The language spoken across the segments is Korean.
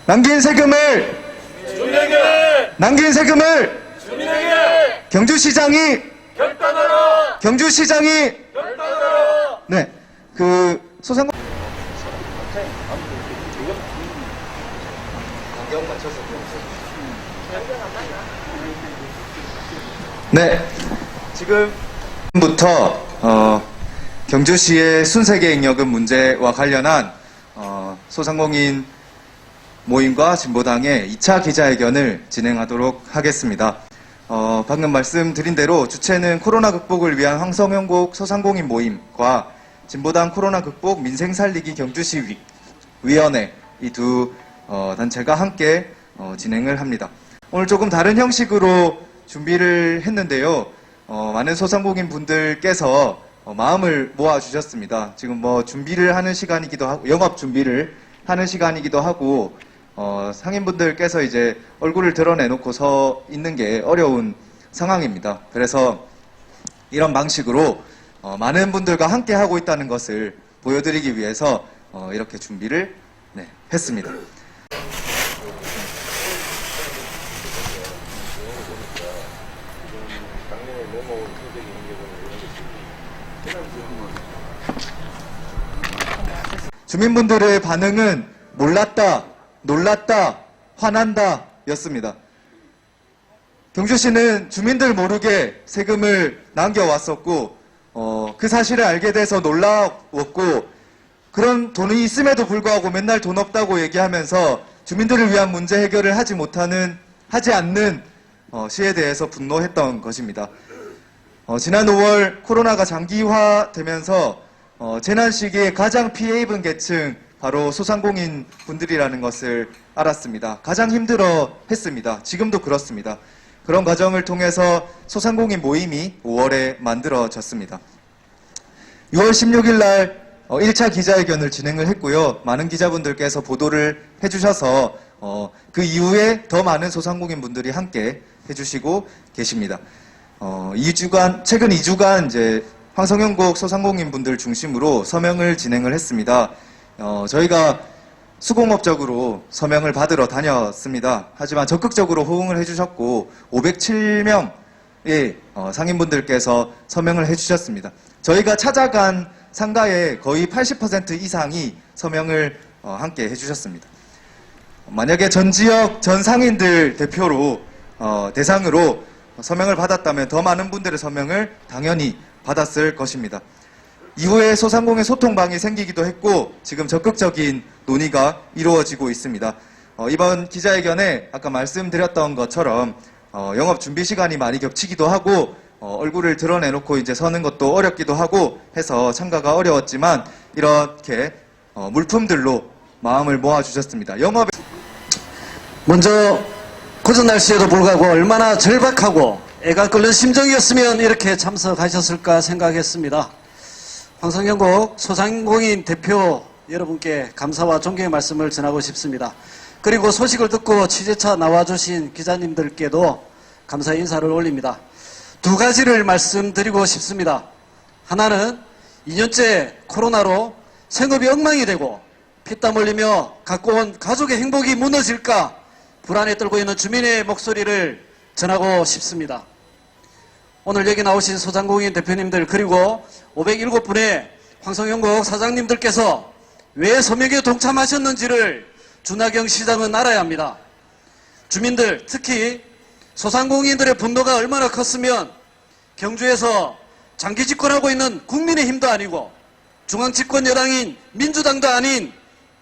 남긴 세금을 주민에게 남긴 세금을 주민에게 경주시장이 결단하라 경주시장이 결단하라. 네, 그 소상공 네, 지금부터 경주시의 순세계 잉여금 문제와 관련한 소상공인 모임과 진보당의 2차 기자회견을 진행하도록 하겠습니다. 방금 말씀드린 대로 주체는 코로나 극복을 위한 황성현곡 소상공인 모임과 진보당 코로나 극복 민생 살리기 경주시 위원회 이 두 단체가 함께 진행을 합니다. 오늘 조금 다른 형식으로 준비를 했는데요. 많은 소상공인 분들께서 마음을 모아 주셨습니다. 지금 뭐 준비를 하는 시간이기도 하고 영업 준비를 하는 시간이기도 하고 상인분들께서 이제 얼굴을 드러내놓고 서 있는 게 어려운 상황입니다. 그래서 이런 방식으로 많은 분들과 함께 하고 있다는 것을 보여드리기 위해서 이렇게 준비를 했습니다. 주민분들의 반응은 몰랐다, 놀랐다, 화난다 였습니다. 경주시는 주민들 모르게 세금을 남겨왔었고 그 사실을 알게 돼서 놀라웠고 그런 돈이 있음에도 불구하고 맨날 돈 없다고 얘기하면서 주민들을 위한 문제 해결을 하지 않는 시에 대해서 분노했던 것입니다. 지난 5월 코로나가 장기화되면서 재난 시기에 가장 피해 입은 계층 바로 소상공인 분들이라는 것을 알았습니다. 가장 힘들어 했습니다. 지금도 그렇습니다. 그런 과정을 통해서 소상공인 모임이 5월에 만들어졌습니다. 6월 16일 날 1차 기자회견을 진행을 했고요. 많은 기자분들께서 보도를 해주셔서 그 이후에 더 많은 소상공인 분들이 함께 해주시고 계십니다. 최근 2주간 이제 황성현곡 소상공인 분들 중심으로 서명을 진행을 했습니다. 저희가 수공업적으로 서명을 받으러 다녔습니다. 하지만 적극적으로 호응을 해주셨고 507명의 상인분들께서 서명을 해주셨습니다. 저희가 찾아간 상가의 거의 80% 이상이 서명을 함께 해주셨습니다. 만약에 전 지역 전 상인들 대상으로 서명을 받았다면 더 많은 분들의 서명을 당연히 받았을 것입니다. 이후에 소상공인 소통방이 생기기도 했고 지금 적극적인 논의가 이루어지고 있습니다. 이번 기자회견에 아까 말씀드렸던 것처럼 영업 준비 시간이 많이 겹치기도 하고 얼굴을 드러내놓고 이제 서는 것도 어렵기도 하고 해서 참가가 어려웠지만 이렇게 물품들로 마음을 모아주셨습니다. 영업에 먼저 고전 날씨에도 불구하고 얼마나 절박하고 애가 끓는 심정이었으면 이렇게 참석하셨을까 생각했습니다. 황성현곡 소상공인 대표 여러분께 감사와 존경의 말씀을 전하고 싶습니다. 그리고 소식을 듣고 취재차 나와주신 기자님들께도 감사의 인사를 올립니다. 두 가지를 말씀드리고 싶습니다. 하나는 2년째 코로나로 생업이 엉망이 되고 피땀 흘리며 갖고 온 가족의 행복이 무너질까 불안에 떨고 있는 주민의 목소리를 전하고 싶습니다. 오늘 여기 나오신 소상공인 대표님들 그리고 507분의 황성현곡 사장님들께서 왜 서명에 동참하셨는지를 준하경 시장은 알아야 합니다. 주민들 특히 소상공인들의 분노가 얼마나 컸으면 경주에서 장기 집권하고 있는 국민의힘도 아니고 중앙집권 여당인 민주당도 아닌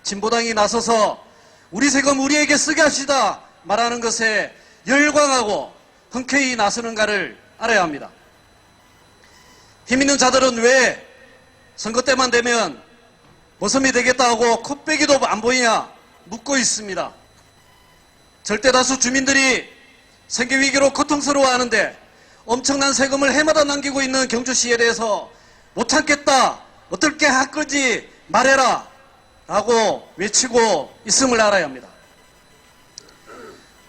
진보당이 나서서 우리 세금 우리에게 쓰게 합시다 말하는 것에 열광하고 흔쾌히 나서는가를 알아야 합니다. 힘 있는 자들은 왜 선거 때만 되면 머슴이 되겠다 하고 코빼기도 안 보이냐 묻고 있습니다. 절대다수 주민들이 생계위기로 고통스러워하는데 엄청난 세금을 해마다 남기고 있는 경주시에 대해서 못 참겠다, 어떨 게 할 거지 말해라 라고 외치고 있음을 알아야 합니다.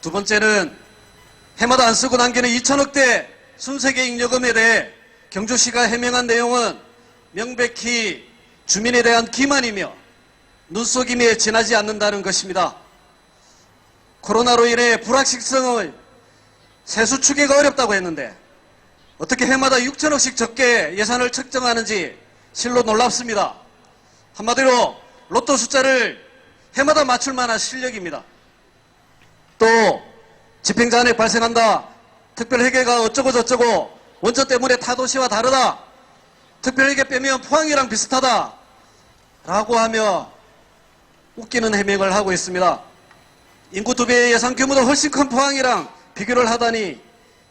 두 번째는 해마다 안 쓰고 남기는 2천억대 순세계 잉여금에 대해 경주시가 해명한 내용은 명백히 주민에 대한 기만이며 눈속임에 지나지 않는다는 것입니다. 코로나로 인해 불확실성의 세수 추계가 어렵다고 했는데 어떻게 해마다 6천억씩 적게 예산을 책정하는지 실로 놀랍습니다. 한마디로 로또 숫자를 해마다 맞출 만한 실력입니다. 또 집행잔액 발생한다, 특별회계가 어쩌고 저쩌고, 원조 때문에 타도시와 다르다, 특별회계 빼면 포항이랑 비슷하다 라고 하며 웃기는 해명을 하고 있습니다. 인구 2배의 예산 규모도 훨씬 큰 포항이랑 비교를 하다니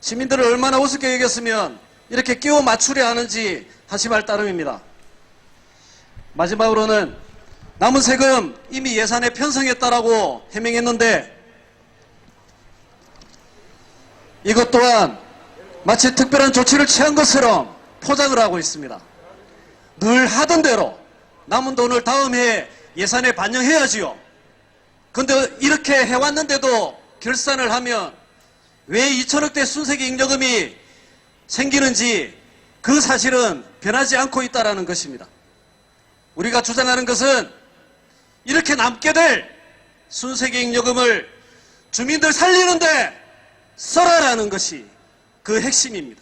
시민들을 얼마나 우습게 여겼으면 이렇게 끼워 맞추려 하는지 한심할 따름입니다. 마지막으로는 남은 세금 이미 예산에 편성했다라고 해명했는데 이것 또한 마치 특별한 조치를 취한 것처럼 포장을 하고 있습니다. 늘 하던 대로 남은 돈을 다음 해 예산에 반영해야지요. 그런데 이렇게 해왔는데도 결산을 하면 왜 2천억대 순세기 잉여금이 생기는지 그 사실은 변하지 않고 있다는 것입니다. 우리가 주장하는 것은 이렇게 남게 될 순세기 잉여금을 주민들 살리는데 써라라는 것이 그 핵심입니다.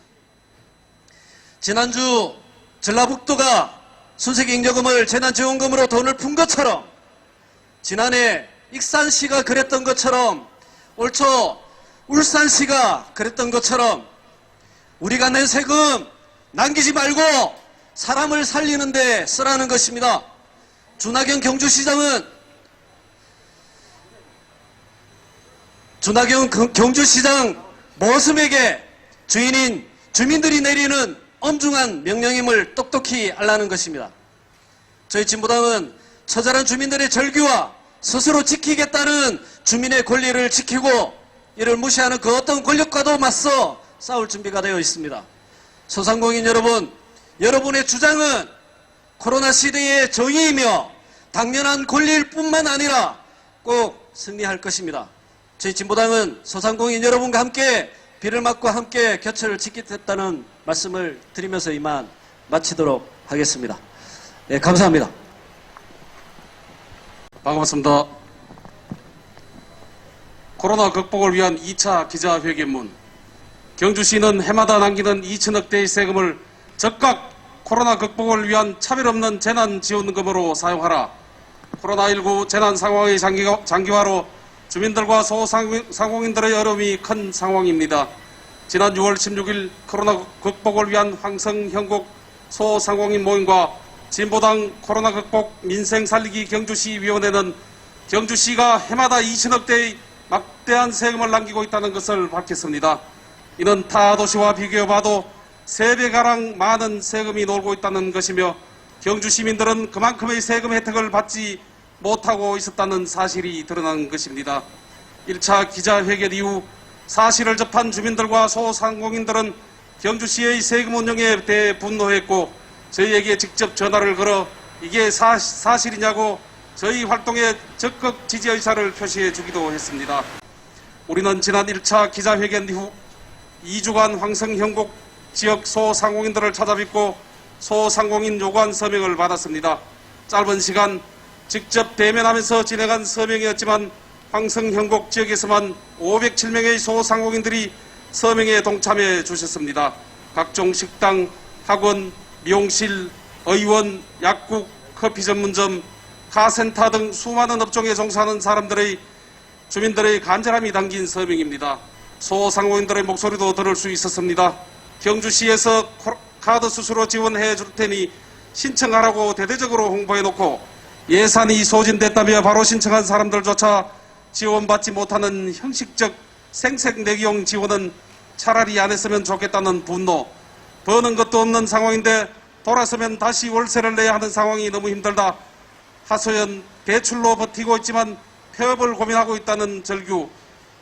지난주 전라북도가 순세기 잉여금을 재난지원금으로 돈을 푼 것처럼 지난해 익산시가 그랬던 것처럼 올 초 울산시가 그랬던 것처럼 우리가 낸 세금 남기지 말고 사람을 살리는데 쓰라는 것입니다. 준하경 경주시장 모습에게 주인인 주민들이 내리는 엄중한 명령임을 똑똑히 알라는 것입니다. 저희 진보당은 처절한 주민들의 절규와 스스로 지키겠다는 주민의 권리를 지키고 이를 무시하는 그 어떤 권력과도 맞서 싸울 준비가 되어 있습니다. 소상공인 여러분, 여러분의 주장은 코로나 시대의 정의이며 당연한 권리일 뿐만 아니라 꼭 승리할 것입니다. 저희 진보당은 소상공인 여러분과 함께 비를 맞고 함께 곁을 지키겠다는 말씀을 드리면서 이만 마치도록 하겠습니다. 네, 감사합니다. 반갑습니다. 코로나 극복을 위한 2차 기자회견문. 경주시는 해마다 남기는 2천억대의 세금을 즉각 코로나 극복을 위한 차별 없는 재난지원금으로 사용하라. 코로나19 재난 상황의 장기화로 주민들과 소상공인들의 어려움이 큰 상황입니다. 지난 6월 16일 코로나 극복을 위한 황성현곡 소상공인 모임과 진보당 코로나 극복 민생 살리기 경주시위원회는 경주시가 해마다 2천억대의 막대한 세금을 남기고 있다는 것을 밝혔습니다. 이는 타 도시와 비교해봐도 3배가량 많은 세금이 놀고 있다는 것이며 경주 시민들은 그만큼의 세금 혜택을 받지 못하고 있었다는 사실이 드러난 것입니다. 1차 기자회견 이후 사실을 접한 주민들과 소상공인들은 경주시의 세금 운영에 대해 분노했고 저희에게 직접 전화를 걸어 이게 사실이냐고 저희 활동에 적극 지지 의사를 표시해 주기도 했습니다. 우리는 지난 1차 기자회견 이후 2주간 황성현곡 지역 소상공인들을 찾아뵙고 소상공인 요구안 서명을 받았습니다. 짧은 시간 직접 대면하면서 진행한 서명이었지만 황성현곡 지역에서만 507명의 소상공인들이 서명에 동참해 주셨습니다. 각종 식당, 학원, 미용실, 의원, 약국, 커피 전문점, 카센터 등 수많은 업종에 종사하는 주민들의 간절함이 담긴 서명입니다. 소상공인들의 목소리도 들을 수 있었습니다. 경주시에서 카드 수수료 지원해 줄 테니 신청하라고 대대적으로 홍보해놓고 예산이 소진됐다며 바로 신청한 사람들조차 지원받지 못하는 형식적 생색내기용 지원은 차라리 안 했으면 좋겠다는 분노, 버는 것도 없는 상황인데 돌아서면 다시 월세를 내야 하는 상황이 너무 힘들다. 하소연 대출로 버티고 있지만 폐업을 고민하고 있다는 절규,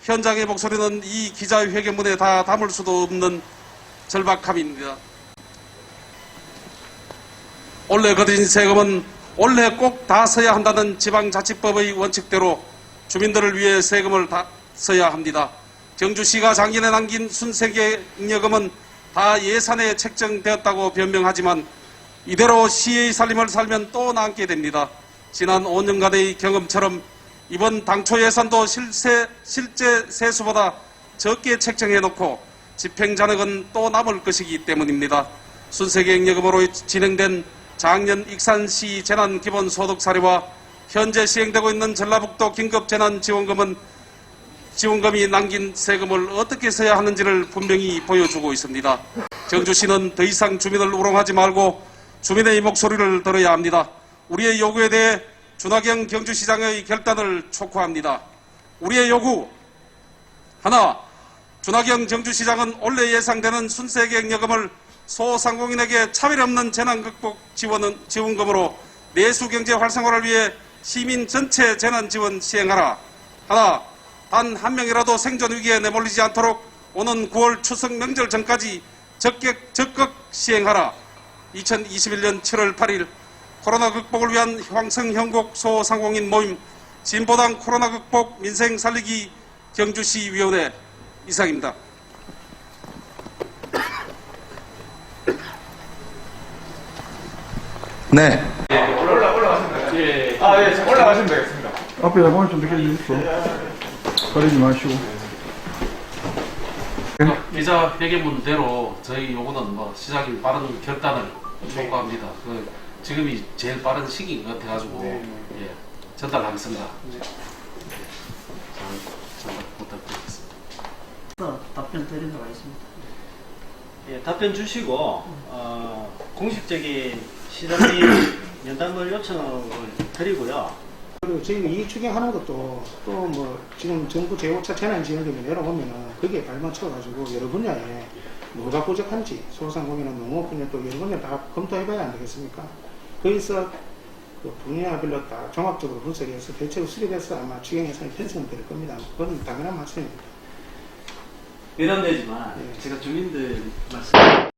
현장의 목소리는 이 기자회견문에 다 담을 수도 없는 절박함입니다. 올해 거둔 세금은 올해 꼭 다 써야 한다는 지방자치법의 원칙대로 주민들을 위해 세금을 다 써야 합니다. 경주시가 작년에 남긴 순세기 잉여금은 다 예산에 책정되었다고 변명하지만 이대로 시의 살림을 살면 또 남게 됩니다. 지난 5년간의 경험처럼 이번 당초 예산도 실제 세수보다 적게 책정해놓고 집행 잔액은 또 남을 것이기 때문입니다. 순세계획여금으로 진행된 작년 익산시 재난기본소득 사례와 현재 시행되고 있는 전라북도 긴급재난지원금은 지원금이 남긴 세금을 어떻게 써야 하는지를 분명히 보여주고 있습니다. 경주시는 더 이상 주민을 우롱하지 말고 주민의 목소리를 들어야 합니다. 우리의 요구에 대해 준하경 경주시장의 결단을 촉구합니다. 우리의 요구 하나, 준하경 경주시장은 올해 예상되는 순세계획여금을 소상공인에게 차별 없는 재난극복 지원금으로 내수경제 활성화를 위해 시민 전체 재난지원 시행하라. 하나, 단 한 명이라도 생존 위기에 내몰리지 않도록 오는 9월 추석 명절 전까지 적극 시행하라. 2021년 7월 8일 코로나 극복을 위한 황성형곡 소상공인 모임 진보당 코로나 극복 민생 살리기 경주시위원회 이상입니다. 네. 올라가시면 되겠습니다. 앞에 야광을 좀 비켜주십시오. 가리지 마시고. 기자회견문대로 저희 요구는 시장이 빠른 결단을 촉구합니다. 지금이 제일 빠른 시기인 것 같아가지고 예, 전달하겠습니다. 전달 부탁드리겠습니다. 답변 드리도록 하겠습니다. 예, 답변 주시고 공식적인 시장비 연담을 요청을 드리고요. 그리고 저희가 이익 추경하는 것도 또 뭐 지금 정부 제5차 재난지원금이 내려오면은 거기에 발맞춰가지고 여러 분야에 뭐가 부족한지 소상공인은 농업분야 또 여러 분야 다 검토해봐야 안 되겠습니까? 거기서 그 분야별로 다 종합적으로 분석해서 대책을 수립해서 아마 추경 예산이 편성될 겁니다. 그건 당연한 말씀입니다. 미련되지만 네. 제가 주민들 말씀